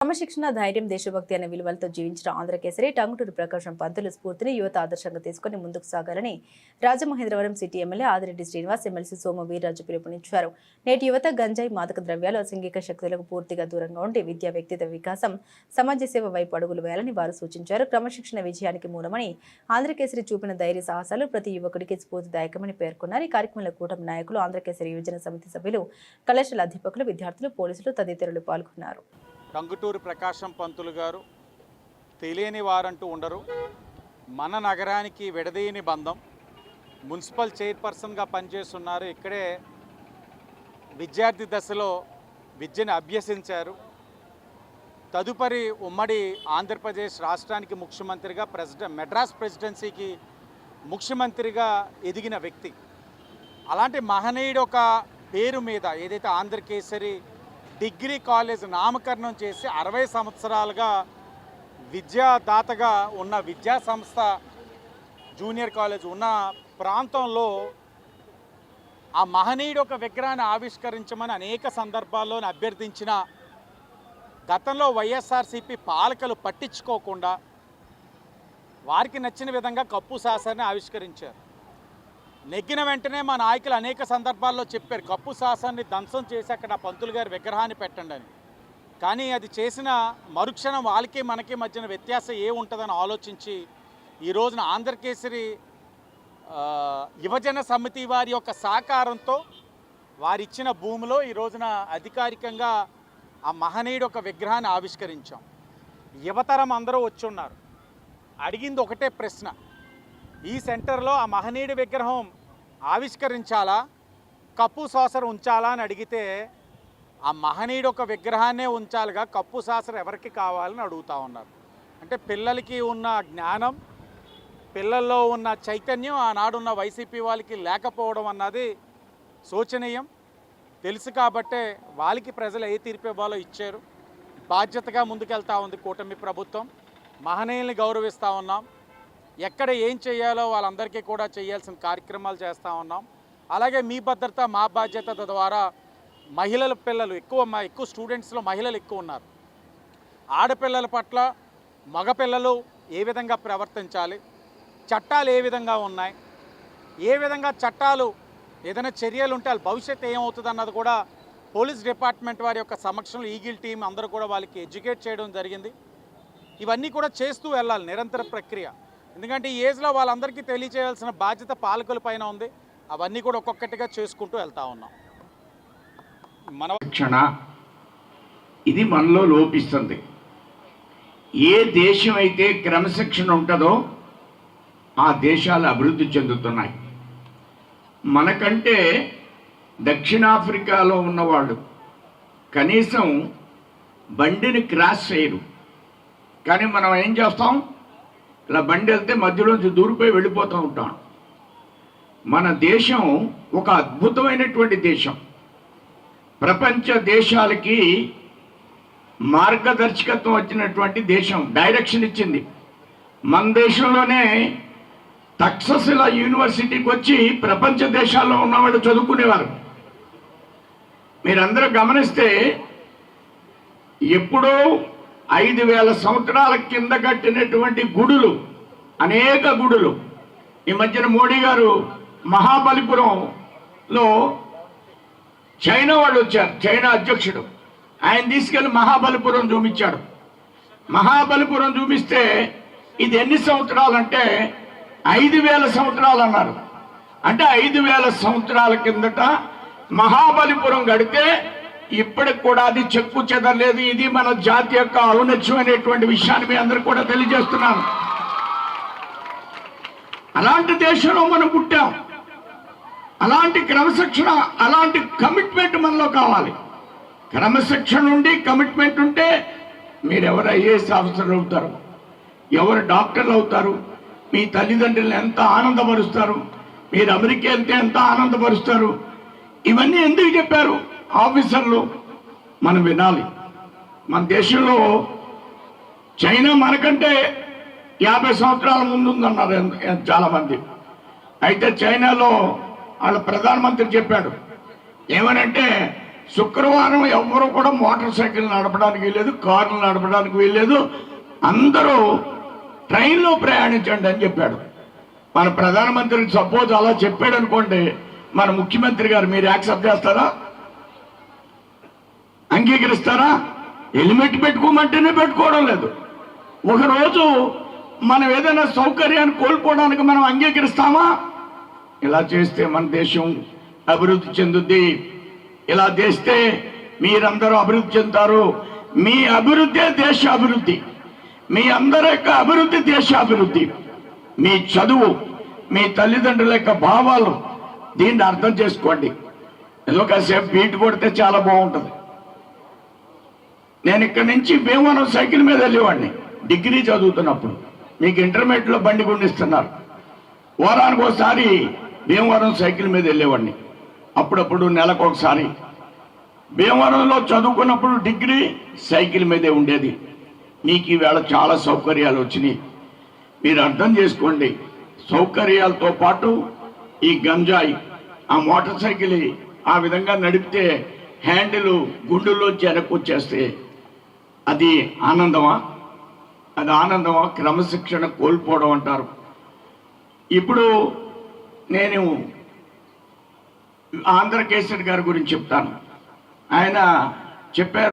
క్రమశిక్షణ, ధైర్యం, దేశభక్తి అనే విలువలతో జీవించిన ఆంధ్రకేసరి టంగుటూరి ప్రకాశం పంతులు స్ఫూర్తిని యువత ఆదర్శంగా తీసుకుని ముందుకు సాగాలని Rajamahendravaram city MLA Adireddy Srinivas, MLC Somu Veerraju పిలుపునిచ్చారు. నేటి యువత గంజాయి, మాదక ద్రవ్యాలు, అసంఘిక శక్తులకు పూర్తిగా దూరంగా ఉండి విద్యా, వ్యక్తిత్వ వికాసం, సమాజ సేవ వైపు అడుగులు వేయాలని వారు సూచించారు. క్రమశిక్షణ విజయానికి మూలమని ఆంధ్రకేసరి చూపిన ధైర్య సాహసాలు ప్రతి యువకుడికి స్ఫూర్తిదాయకమని పేర్కొన్నారు. ఈ కార్యక్రమంలో కూటమి నాయకులు, ఆంధ్రకేసరి యువజన సమితి సభ్యులు, కళాశాల అధ్యాపకులు, విద్యార్థులు, పోలీసులు తదితరులు పాల్గొన్నారు. టంగుటూరి ప్రకాశం పంతులు గారు తెలియని వారంటూ ఉండరు. మన నగరానికి విడదీయని బంధం. మున్సిపల్ చైర్పర్సన్గా పనిచేస్తున్నారు. ఇక్కడే విద్యార్థి దశలో విద్యను అభ్యసించారు. తదుపరి ఉమ్మడి ఆంధ్రప్రదేశ్ రాష్ట్రానికి ముఖ్యమంత్రిగా, మెడ్రాస్ ప్రెసిడెన్సీకి ముఖ్యమంత్రిగా ఎదిగిన వ్యక్తి. అలాంటి మహనీయుడు ఒక పేరు మీద ఏదైతే ఆంధ్రకేసరి డిగ్రీ కాలేజ్ నామకరణం చేసి 60 సంవత్సరాలుగా విద్యాదాతగా ఉన్న విద్యా సంస్థ జూనియర్ కాలేజ్ ఉన్న ప్రాంతంలో ఆ మహనీయుడు ఒక విగ్రహాన్ని ఆవిష్కరించమని అనేక సందర్భాల్లో అభ్యర్థించిన గతంలో వైఎస్ఆర్సీపీ పాలకులు పట్టించుకోకుండా వారికి నచ్చిన విధంగా కప్పు శాసనాన్ని ఆవిష్కరించారు. నెగ్గిన వెంటనే మా నాయకులు అనేక సందర్భాల్లో చెప్పారు, కప్పు శాసనాన్ని ధ్వంసం చేసి అక్కడ పంతులు గారి విగ్రహాన్ని పెట్టండి అని. కానీ అది చేసిన మరుక్షణం వాళ్ళకి మనకి మధ్యన వ్యత్యాసం ఏముంటుందని ఆలోచించి ఈ రోజున ఆంధ్రకేసరి యువజన సమితి వారి యొక్క సహకారంతో వారిచ్చిన భూమిలో ఈ రోజున అధికారికంగా ఆ మహనీయుడు ఒక విగ్రహాన్ని ఆవిష్కరించాం. యువతరం అందరూ వచ్చి ఉన్నారు. అడిగింది ఒకటే ప్రశ్న, ఈ సెంటర్లో ఆ మహనీయుడి విగ్రహం ఆవిష్కరించాలా, కప్పు సాసర్ ఉంచాలా అని అడిగితే ఆ మహనీయుడు ఒక విగ్రహాన్నే ఉంచాలిగా, కప్పు సాసర్ ఎవరికి కావాలని అడుగుతూ ఉన్నారు. అంటే పిల్లలకి ఉన్న జ్ఞానం, పిల్లల్లో ఉన్న చైతన్యం ఆనాడున్న వైసీపీ వాళ్ళకి లేకపోవడం అన్నది శోచనీయం. తెలుసు కాబట్టే వాళ్ళకి ప్రజలు ఏ తీర్పు ఇవ్వాలో ఇచ్చారు. బాధ్యతగా ముందుకెళ్తా ఉంది కూటమి ప్రభుత్వం. మహనీయుల్ని గౌరవిస్తూ ఉన్నాం. ఎక్కడ ఏం చేయాలో వాళ్ళందరికీ కూడా చేయాల్సిన కార్యక్రమాలు చేస్తూ ఉన్నాం. అలాగే మీ భద్రత మా బాధ్యత ద్వారా మహిళల పిల్లలు ఎక్కువ స్టూడెంట్స్లో మహిళలు ఎక్కువ ఉన్నారు. ఆడపిల్లల పట్ల మగపిల్లలు ఏ విధంగా ప్రవర్తించాలి, చట్టాలు ఏ విధంగా ఉన్నాయి, ఏ విధంగా చట్టాలు ఏదైనా చర్యలు ఉంటే వాళ్ళ భవిష్యత్తు ఏమవుతుంది అన్నది కూడా పోలీస్ డిపార్ట్మెంట్ వారి యొక్క సమక్షంలో ఈగిల్ టీం అందరూ కూడా వాళ్ళకి ఎడ్యుకేట్ చేయడం జరిగింది. ఇవన్నీ కూడా చేస్తూ వెళ్ళాలి, నిరంతర ప్రక్రియ. ఎందుకంటే ఈ ఏజ్లో వాళ్ళందరికీ తెలియచేయాల్సిన బాధ్యత పాలకుల పైన ఉంది. అవన్నీ కూడా ఒక్కొక్కటిగా చేసుకుంటూ వెళ్తా ఉన్నాం. మన శిక్షణ ఇది మనలో లోపిస్తుంది. ఏ దేశం అయితే క్రమశిక్షణ ఉంటుందో ఆ దేశాలు అభివృద్ధి చెందుతున్నాయి. మనకంటే దక్షిణాఫ్రికాలో ఉన్నవాళ్ళు కనీసం బండిని క్రాస్ చేయరు. కానీ మనం ఏం చేస్తాం, ఇలా బండి వెళ్తే మధ్యలోంచి దూరిపోయి వెళ్ళిపోతూ ఉంటాం. మన దేశం ఒక అద్భుతమైనటువంటి దేశం. ప్రపంచ దేశాలకి మార్గదర్శకత్వం వచ్చినటువంటి దేశం, డైరెక్షన్ ఇచ్చింది. మన దేశంలోనే టెక్సస్ యూనివర్సిటీకి వచ్చి ప్రపంచ దేశాల్లో ఉన్నవాళ్ళు చదువుకునేవారు. మీరందరూ గమనిస్తే ఎప్పుడో 5000 సంవత్సరాల కింద కట్టినటువంటి గుడులు, అనేక గుడులు. ఈ మధ్యన మోడీ గారు మహాబలిపురంలో చైనా వాళ్ళు వచ్చారు, చైనా అధ్యక్షుడు. ఆయన తీసుకెళ్ళి మహాబలిపురం చూపించాడు. మహాబలిపురం చూపిస్తే ఇది ఎన్ని సంవత్సరాలు అంటే 5000 సంవత్సరాలు అన్నారు. అంటే 5000 సంవత్సరాల కిందట మహాబలిపురం కడితే ఇప్పటికి కూడా అది చెక్కు చెదరలేదు. ఇది మన జాతి యొక్క ఔన్నత్యం అనేటువంటి విషయాన్ని మీ అందరికి కూడా తెలియజేస్తున్నాను. అలాంటి దేశంలో మనం పుట్టాం. అలాంటి క్రమశిక్షణ, అలాంటి కమిట్మెంట్ మనలో కావాలి. క్రమశిక్షణ ఉండి కమిట్మెంట్ ఉంటే మీరు ఎవరు ఐఏఎస్ ఆఫీసర్లు అవుతారు, ఎవరు డాక్టర్లు అవుతారు, మీ తల్లిదండ్రులను ఎంత ఆనందపరుస్తారు, మీరు అమెరికా వెళ్తే ఎంత ఆనందపరుస్తారు. ఇవన్నీ ఎందుకు చెప్పారు ఆఫీసర్లు? మనం వినాలి. మన దేశంలో చైనా మనకంటే 50 సంవత్సరాల ముందు ఉందన్నారు చాలామంది. అయితే చైనాలో వాళ్ళ ప్రధానమంత్రి చెప్పాడు ఏమనంటే శుక్రవారం ఎవరు కూడా మోటార్ సైకిల్ నడపడానికి వీల్లేదు, కార్లు నడపడానికి వీల్లేదు, అందరూ ట్రైన్లో ప్రయాణించండి అని చెప్పాడు. మన ప్రధానమంత్రికి సపోజ్ అలా చెప్పాడు అనుకోండి, మన ముఖ్యమంత్రి గారు మీరు యాక్సెప్ట్ చేస్తారా, అంగీకరిస్తారా? హెల్మెట్ పెట్టుకోమంటేనే పెట్టుకోవడం లేదు. ఒకరోజు మనం ఏదైనా సౌకర్యాన్ని కోల్పోవడానికి మనం అంగీకరిస్తామా? ఇలా చేస్తే మన దేశం అభివృద్ధి చెందుద్ది, ఇలా చేస్తే మీరందరూ అభివృద్ధి చెందుతారు. మీ అభివృద్ధే దేశ అభివృద్ధి, మీ అందరి యొక్క అభివృద్ధి దేశ అభివృద్ధి. మీ చదువు, మీ తల్లిదండ్రుల యొక్క భావాలు, దీన్ని అర్థం చేసుకోండి. ఏదో కాసేపు బీట్ కొడితే చాలా బాగుంటుంది. నేను ఇక్కడి నుంచి భీమవరం సైకిల్ మీద వెళ్ళేవాడిని డిగ్రీ చదువుతున్నప్పుడు. మీకు ఇంటర్మీడియట్లో బండి గుండిస్తున్నారు. వారానికి ఒకసారి భీమవరం సైకిల్ మీద వెళ్ళేవాడిని, అప్పుడప్పుడు నెలకు ఒకసారి. భీమవరంలో చదువుకున్నప్పుడు డిగ్రీ సైకిల్ మీదే ఉండేది. మీకు ఈవేళ చాలా సౌకర్యాలు వచ్చినాయి. మీరు అర్థం చేసుకోండి. సౌకర్యాలతో పాటు ఈ గంజాయి, ఆ మోటార్ సైకిల్ ఆ విధంగా నడిపితే హ్యాండిల్ గుండెల్లోంచి వెనక్కి వచ్చేస్తే అది ఆనందమా? అది ఆనందమా? క్రమశిక్షణ కోల్పోవడం అంటారు. ఇప్పుడు నేను ఆంధ్రకేసరి గారి గురించి చెప్తాను. ఆయన చెప్పారు.